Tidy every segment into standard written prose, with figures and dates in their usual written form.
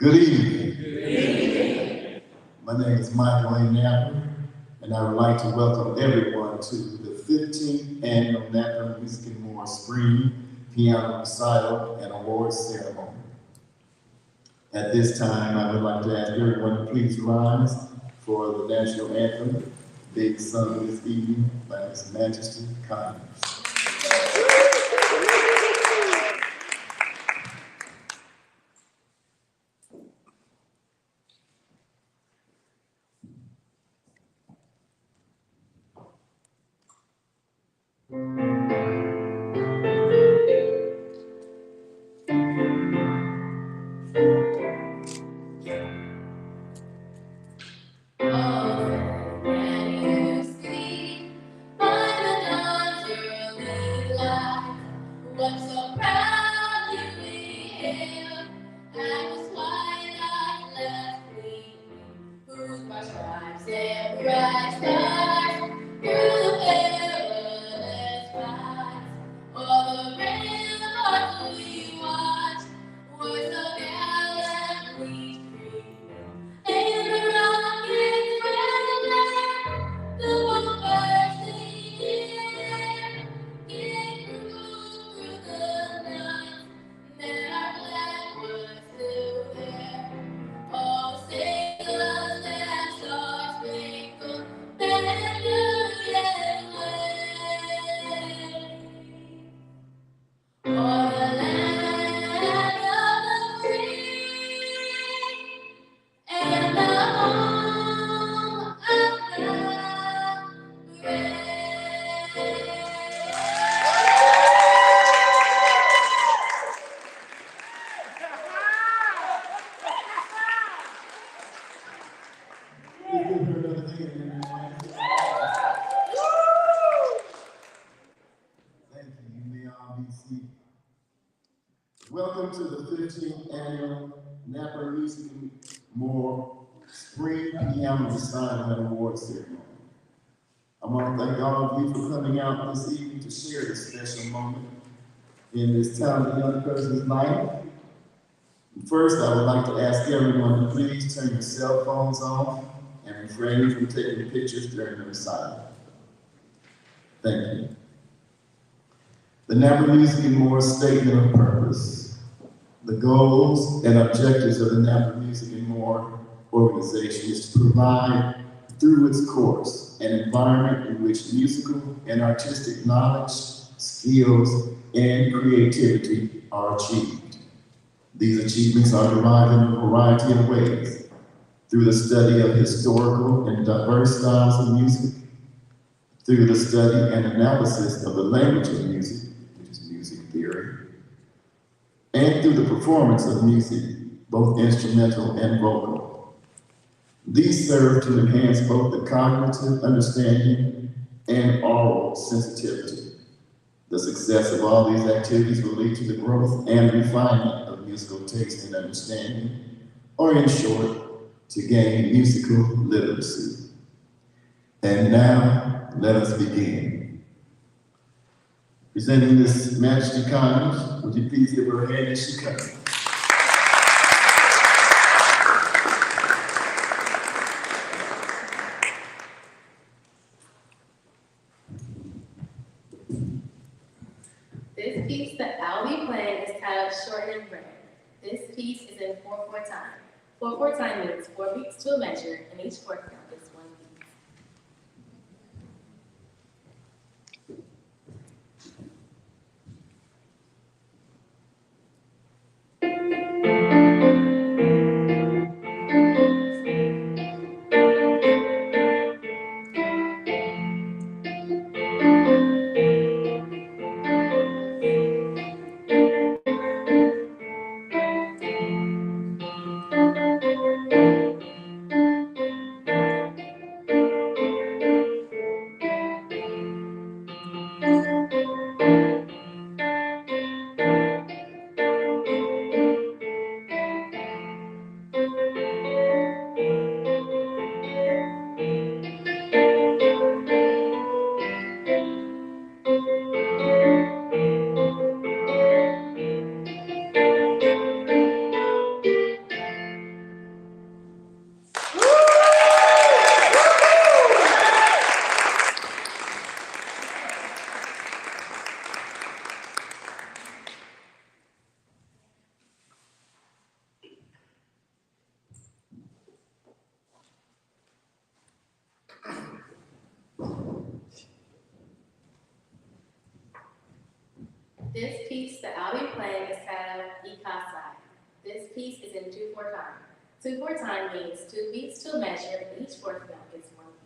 Good evening. Good evening. My name is mcguire-hester, and I would like to welcome everyone to the 15th Annual Napa Music and More Spring Piano Recital and Awards Ceremony. At this time, I would like to ask everyone to please rise for the national anthem, being sung this evening by His Majesty Congress. Welcome to the 15th Annual Napa Music and More Spring Piano Recital and Awards Ceremony. I want to thank all of you for coming out this evening to share this special moment in this talented young person's life. First, I would like to ask everyone to please turn your cell phones off and refrain from taking pictures during the recital. Thank you. The Napa Music and More Statement of Purpose. The goals and objectives of the Napa Music and More organization is to provide, through its course, an environment in which musical and artistic knowledge, skills, and creativity are achieved. These achievements are derived in a variety of ways, through the study of historical and diverse styles of music, through the study and analysis of the language of music, which is music theory, and through the performance of music, both instrumental and vocal. These serve to enhance both the cognitive understanding and oral sensitivity. The success of all these activities will lead to the growth and refinement of musical taste and understanding, or in short, to gain musical literacy. And now, let us begin. Presenting His Majesty Congress, would you please give her a hand as she comes? This piece that I'll be playing is titled Short and Rare. This piece is in 4/4 time. 4/4 time means 4 beats to a measure, and each fourth count is 1 beat. This piece that I'll be playing is titled Ikasai. This piece is in 2/4 time. 2/4 time means 2 beats to a measure, and each fourth note is 1 beat.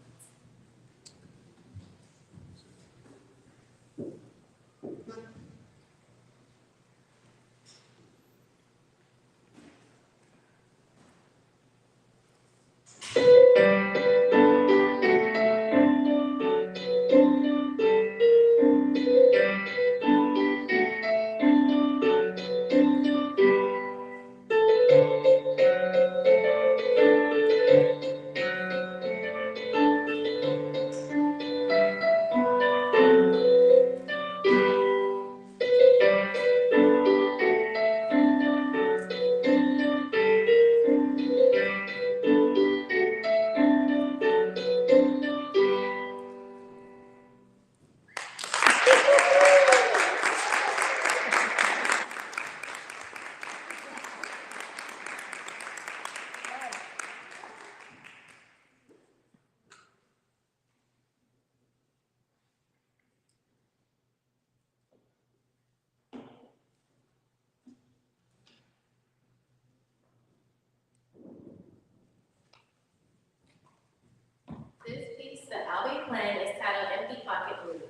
This piece that I'll be playing is titled Empty Pocket Blues.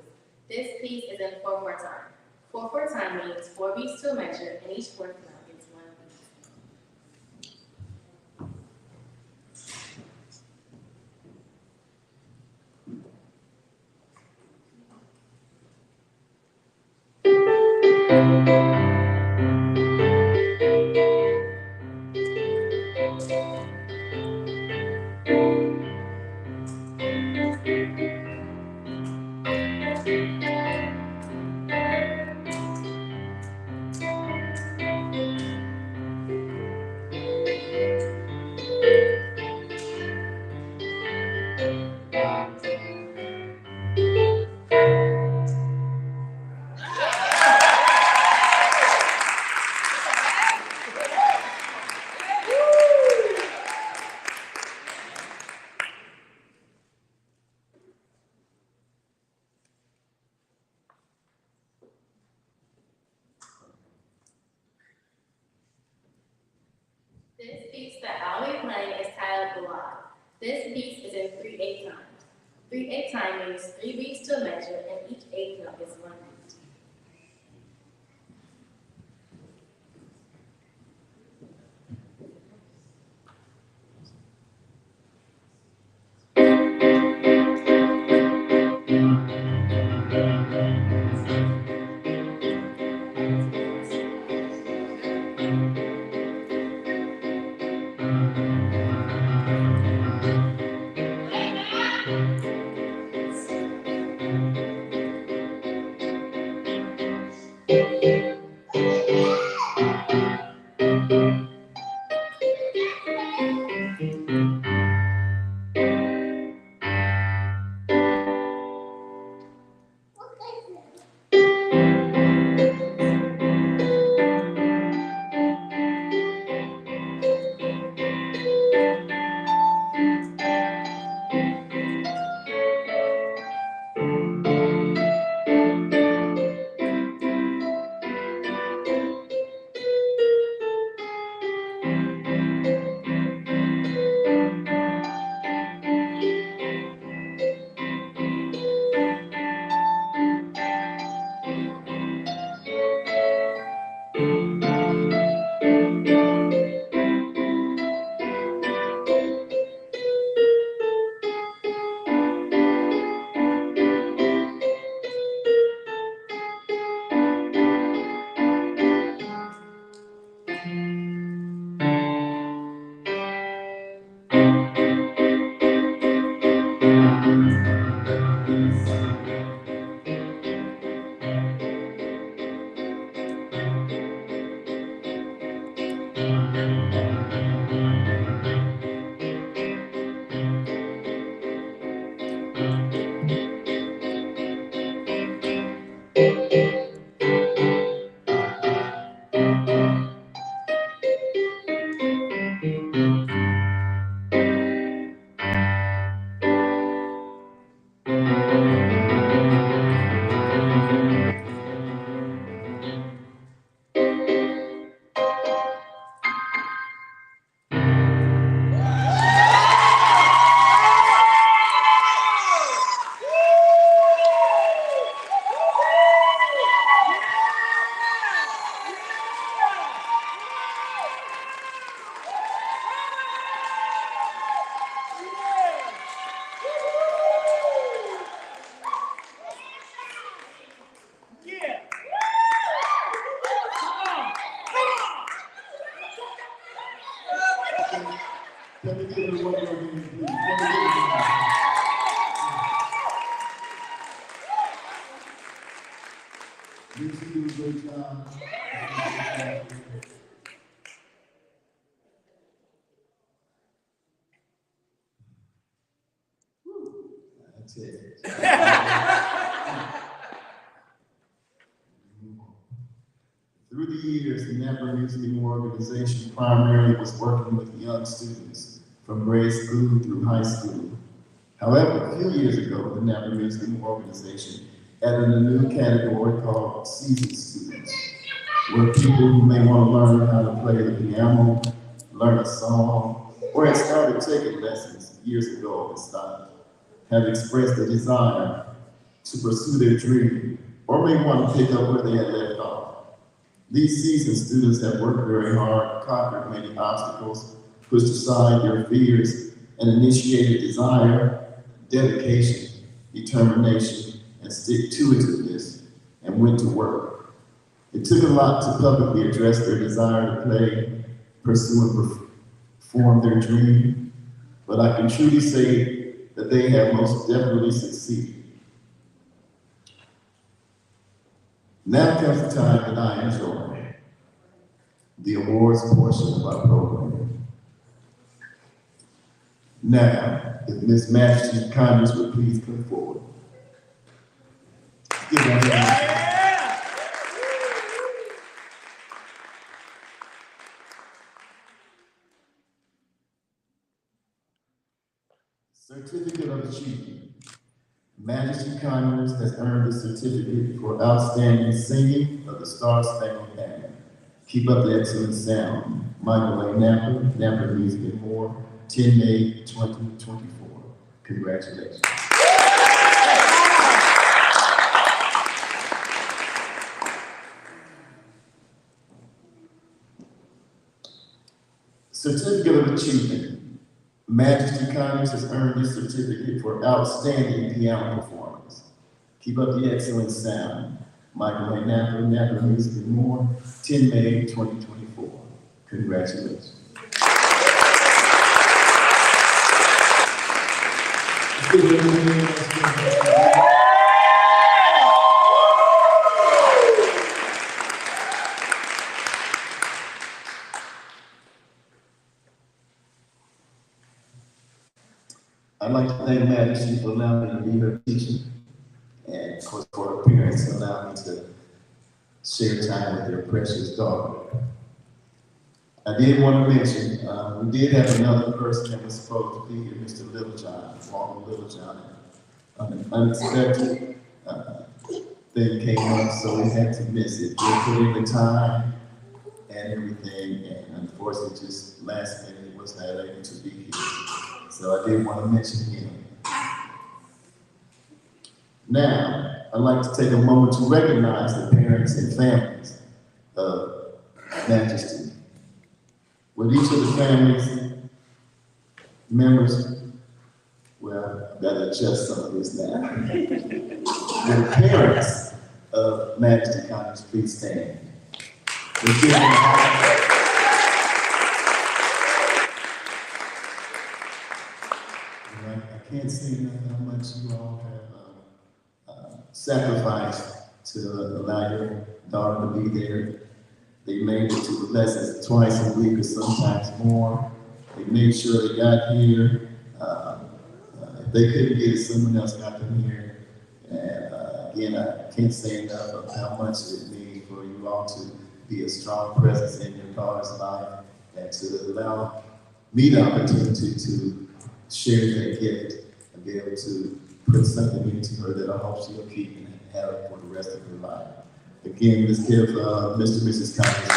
This piece is in 4/4 time. 4/4 time means 4 beats to a measure, and each fourth note is 1 beat. This piece that I'll be playing is titled Ballad. This piece is in 3/8 times. 3/8 time means 3 beats to a measure, and each eighth note is 1 beat. me give it one more again, please. Can we give it one? You do a great job. That's it. Through the years, the Napa Music Organization primarily was working with young students from grade school through high school. However, a few years ago, the Napa Music Organization added a new category called seasoned students, where people who may want to learn how to play the piano, learn a song, or had started taking lessons years ago and stopped, have expressed a desire to pursue their dream, or may want to pick up where they had left off. These seasoned students have worked very hard, conquered many obstacles, pushed aside their fears, and initiated desire, dedication, determination, and stick-to-itiveness, and went to work. It took a lot to publicly address their desire to play, pursue, and perform their dream, but I can truly say that they have most definitely succeeded. Now comes the time that I enjoy, the awards portion of our program. Now, if Ms. Majesty Congress would please come forward. Give her a hand. Certificate of Achievement. Majesty Congress has earned the certificate for outstanding singing of the Star Spangled Banner. Keep up the excellent sound. Michael A. Napa, Napa Music and More, 10 May 2024. Congratulations. Certificate of Achievement. Majesty Congress has earned this certificate for outstanding piano performance. Keep up the excellent sound. Michael A. Napa, Napa Music and More, 10 May 2024. Congratulations. I'd like to thank Majesty for allowing me to be her teacher, and of course for her parents to allow me to share time with their precious daughter. I did want to mention, we did have another person that was supposed to be here, Mr. Littlejohn, Walter Littlejohn. An unexpected thing came up, so we had to miss it. We put in the time and everything, and unfortunately, just last minute, he was not able to be here. So I did want to mention him. Now, I'd like to take a moment to recognize the parents and families of Majesty. With each of the families members, well, I've got to adjust some of this now. The parents of Majesty Congress, please stand. I can't say enough how much you all have sacrificed to allow your daughter to be there. They made it to the lessons twice a week or sometimes more. They made sure they got here. If they couldn't get it, someone else got them here. And again, I can't say enough of how much it means for you all to be a strong presence in your daughter's life and to allow me the opportunity to share that gift and be able to put something into her that I hope she'll keep and have for the rest of her life. Again, let's give Mr. and Mrs. Congress.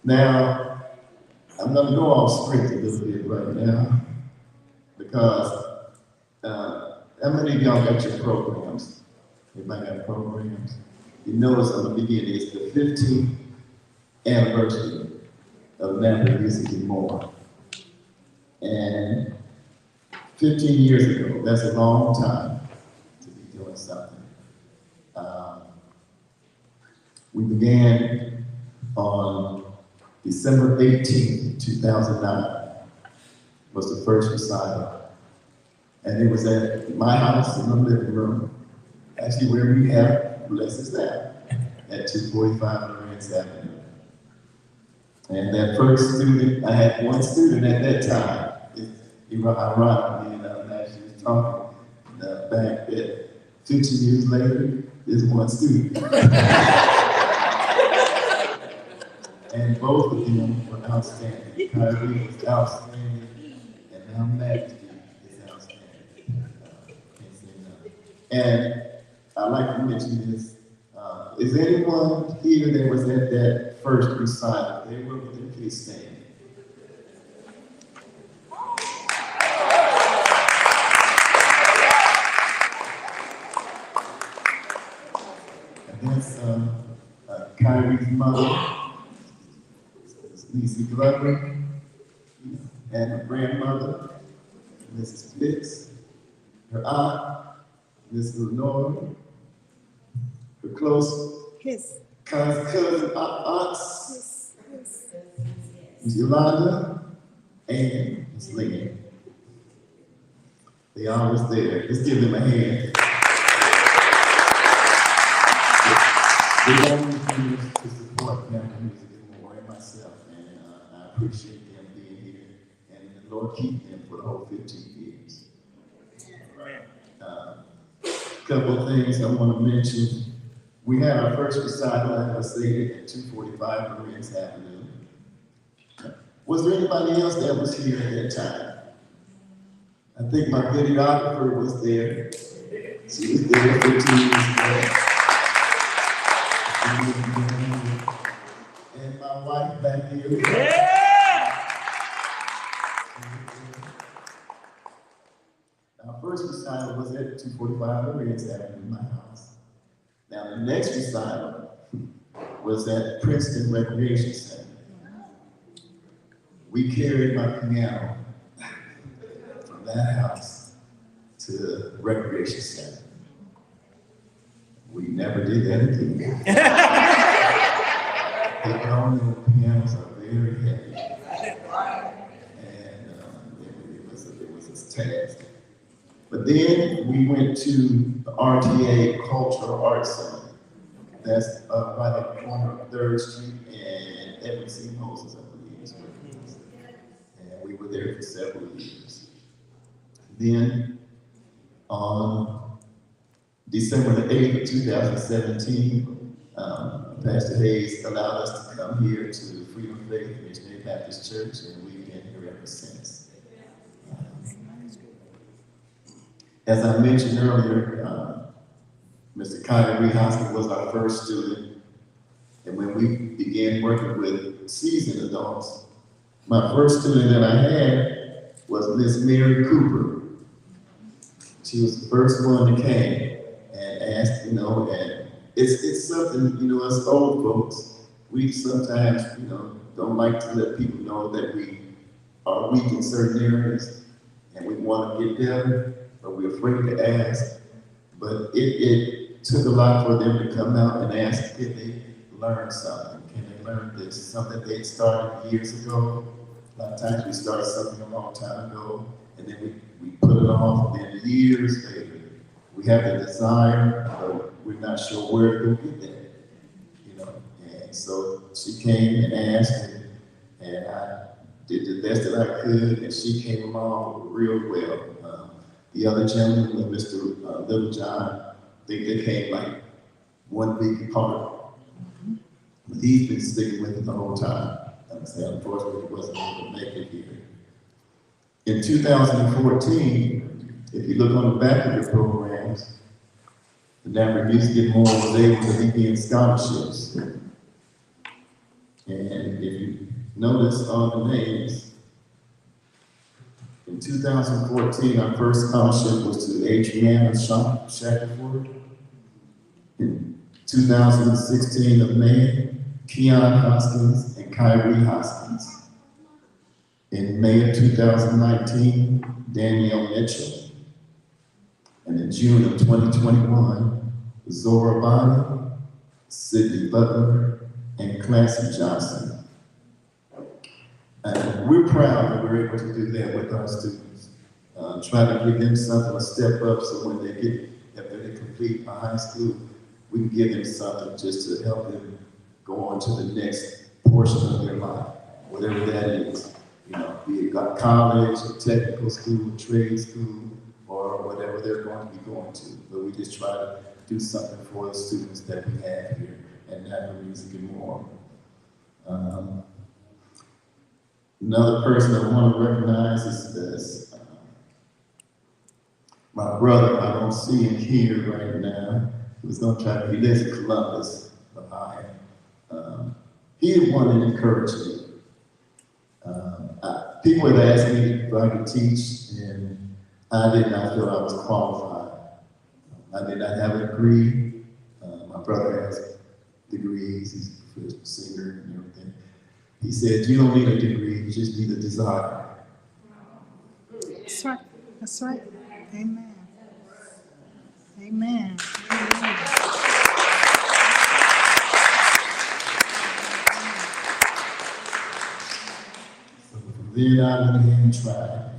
Now, I'm going to go off script a little bit right now because how many of y'all got your programs? Everybody got programs? You notice on the beginning, it's the 15th anniversary of Napa Music and More. And 15 years ago, that's a long time to be doing something. We began on December 18th, 2009, was the first recital. And it was at my house in the living room, actually where we have Bless Us Now, at 245 Lorenz Avenue. And that first student, I had one student at that time. It's ironic, and actually was talking back that 15 years later, there's one student. And both of them were outstanding. Kyrie was outstanding, and now Majesty is outstanding. Can't say nothing. And I'd like to mention this. Is anyone here that was at that first recital? They were with their kids standing. And that's Kyrie's mother, Lisa Glover, and her grandmother, Mrs. Fitz, her aunt, Miss Lenore, her close cousin, aunts, Miss Yolanda, and Miss Lynn. They always there. Let's give them a hand. They always used to support family music more and myself, and I appreciate them being here, and the Lord keep them for the whole 15 years. Couple of things I want to mention. We had our first recital, as I stated, at 245 Lorenz Avenue. Was there anybody else that was here at that time? I think my videographer was there. She was there 15 years ago. And my wife back here. Yeah! Our first recital was at 245 Lorenz Avenue in my house. Now the next recital was at Princeton Recreation Center. We carried my piano from that house to the Recreation Center. We never did that again. People don't know pianos are very heavy. And it was a task. But then we went to the RTA Cultural Arts Center. That's right at the corner of 3rd Street and Edward C. Moses, I believe is where it was. And we were there for several years. Then on December the 8th, 2017, Pastor Hayes allowed us to come here to Freedom of Faith Missionary Baptist Church, and we've been here ever since. As I mentioned earlier, Mr. mcguire-hester was our first student, and when we began working with seasoned adults, my first student that I had was Miss Mary Cooper. She was the first one that came and asked, and it's something, us old folks, we sometimes, don't like to let people know that we are weak in certain areas, and we want to get better, but we're afraid to ask. But it took a lot for them to come out and ask, can they learn something? Can they learn this? Something they started years ago. A lot of times we start something a long time ago, and then we put it off, and then years later, we have the desire, but we're not sure where to go get that. And so she came and asked, and I did the best that I could, and she came along real well. The other gentleman, Mr. Little John, I think they came like 1 week apart. But he's been sticking with it the whole time. Like I said, unfortunately, he wasn't able to make it here. In 2014, if you look on the back of your programs, the Napper Music and More was able to begin scholarships. And if you notice on the names, in 2014, our first scholarship was to Adriana Shackelford. In 2016 of May, Keon Hoskins and Kyrie Hoskins. In May of 2019, Danielle Mitchell. And in June of 2021, Zora Bonnie, Sydney Butler, and Clancy Johnson. And we're proud that we're able to do that with our students. Try to give them something, a step up, so when they get, after they complete a high school, we can give them something just to help them go on to the next portion of their life, whatever that is. You know, be it college, or technical school, trade school, or whatever they're going to be going to. But we just try to do something for the students that we have here at Napa Music and More. Another person I want to recognize is this. My brother, I don't see him here right now. He was going to try to, he lives in Columbus, Ohio. He the one that encouraged me. People had asked me if I could teach, and I did not feel I was qualified. I did not have a degree. My brother has degrees, he's a professional singer and everything. He said, you don't need a degree, you just need a desire. That's right. That's right. Amen. Amen. Amen. Then I went ahead and tried,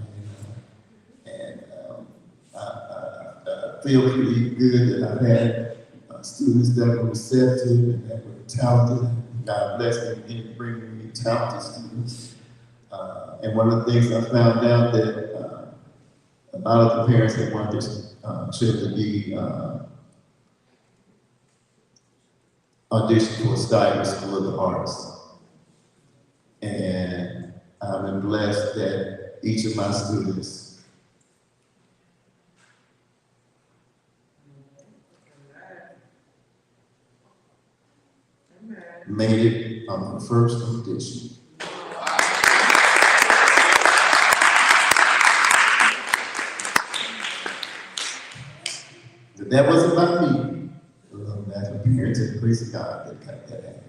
and I feel pretty good that I've had students that were receptive and that were talented. God bless me in bringing me talented students. And one of the things I found out that a lot of the parents that want their children to be audition for a Steiner School of the Arts. And I've been blessed that each of my students made it on the first audition. But that wasn't by me. That's the parents and the grace of God that got that happened.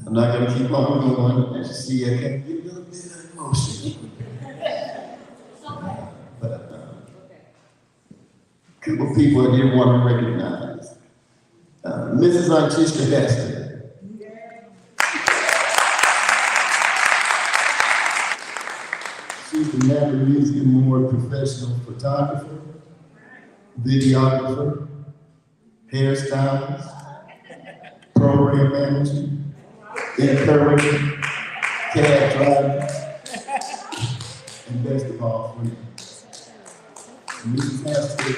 I'm not going to keep on going. As you see, I can get a little bit of emotion. But a couple of people I didn't want to recognize. Mrs. mcguire-hester. She's the Napa Music and More professional photographer, videographer, hairstylist, program manager, encourager, cab driver, and best of all, friend. Mrs. Hester,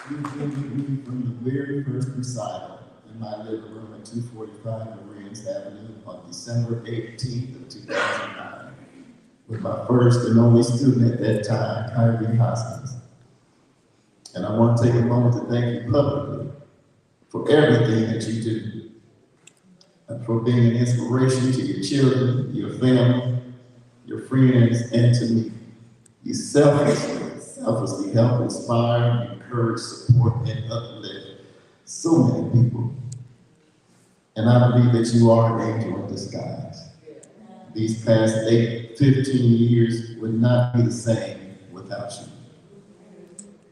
you've been with me from the very first recital in my living room at 245 Marines Avenue on December 18th of 2009, with my first and only student at that time, Kyrie Hoskins. And I want to take a moment to thank you publicly for everything that you do, and for being an inspiration to your children, your family, your friends, and to me. You selflessly help inspire, encourage, support, and uplift so many people. And I believe that you are an angel in disguise. These past 15 years would not be the same without you.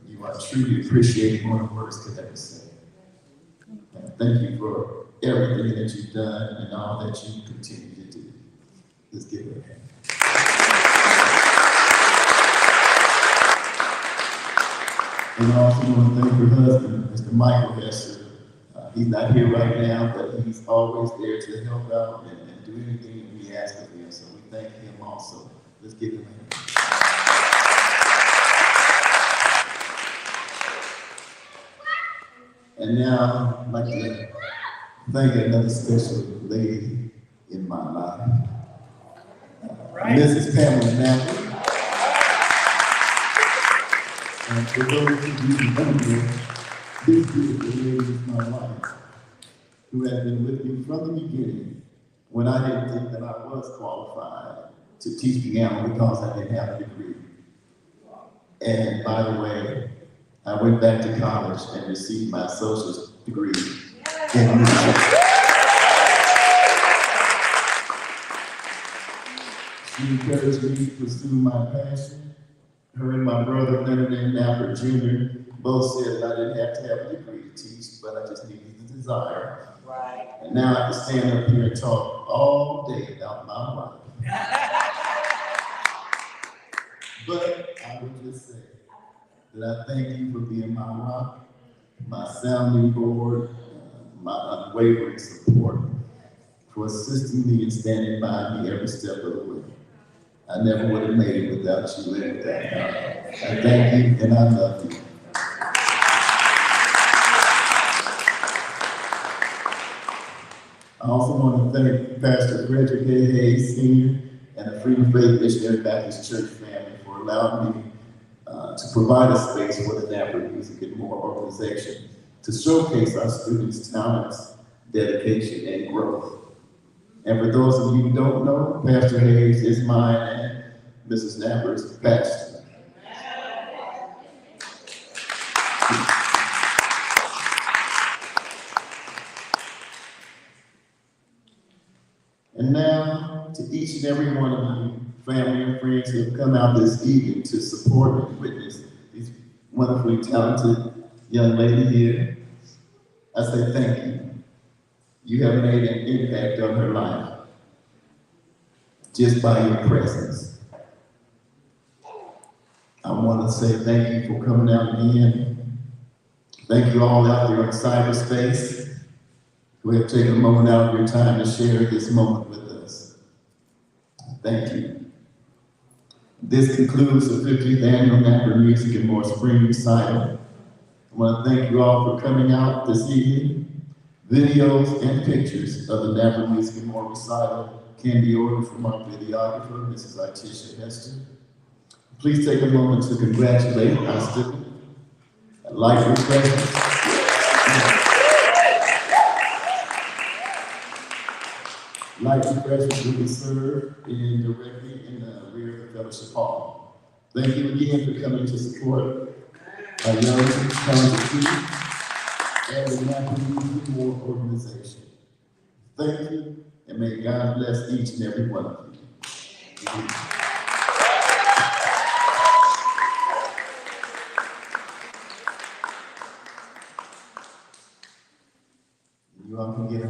You are truly appreciated more than words could ever say. And thank you for everything that you've done and all that you continue to do. Let's give it a hand. And I also want to thank your husband, Mr. Michael Hester. He's not here right now, but he's always there to help out and do anything that we ask of him. So we thank him also. Let's give him a hand. And now I'd like to thank another special lady in my life, Mrs. Pamela Napa. And for those of you who don't know, this beautiful lady is my wife, who has been with me from the beginning when I didn't think that I was qualified to teach piano because I didn't have a degree. And by the way, I went back to college and received my associate's degree in music. She encouraged me to pursue my passion. Her and my brother, Leonard and Napper Jr., both said that I didn't have to have a degree to teach, but I just needed the desire. Right. And now I can stand up here and talk all day about my wife. But I would just say that I thank you for being my rock, my sounding board, my unwavering support, for assisting me and standing by me every step of the way. I never would have made it without you and without God. I thank you and I love you. I also want to thank Pastor Frederick A. Hayes Sr. and the Freedom Faith Missionary Baptist Church family for allowing me to provide a space for the Napper Music and More organization to showcase our students' talents, dedication, and growth. And for those of you who don't know, Pastor Hayes is mine and Mrs. Napper's pastor. And now, to each and every one of you, family and friends who have come out this evening to support and witness these wonderfully talented young lady here, I say thank you. You have made an impact on her life just by your presence. I want to say thank you for coming out again. Thank you all out there in cyberspace who have taken a moment out of your time to share this moment with us. Thank you. This concludes the 50th Annual Napper Music and More Spring Recital. I want to thank you all for coming out this evening. Videos and pictures of the Napper Music and More Recital can be ordered from our videographer, Mrs. mcguire-hester. Please take a moment to congratulate our students. Light refreshments. Light refreshments will be served directly in the rear of the fellowship hall. Thank you again for coming to support our young talented youth and the Napper Music and More organization. Thank you, and may God bless each and every one of you. You all can get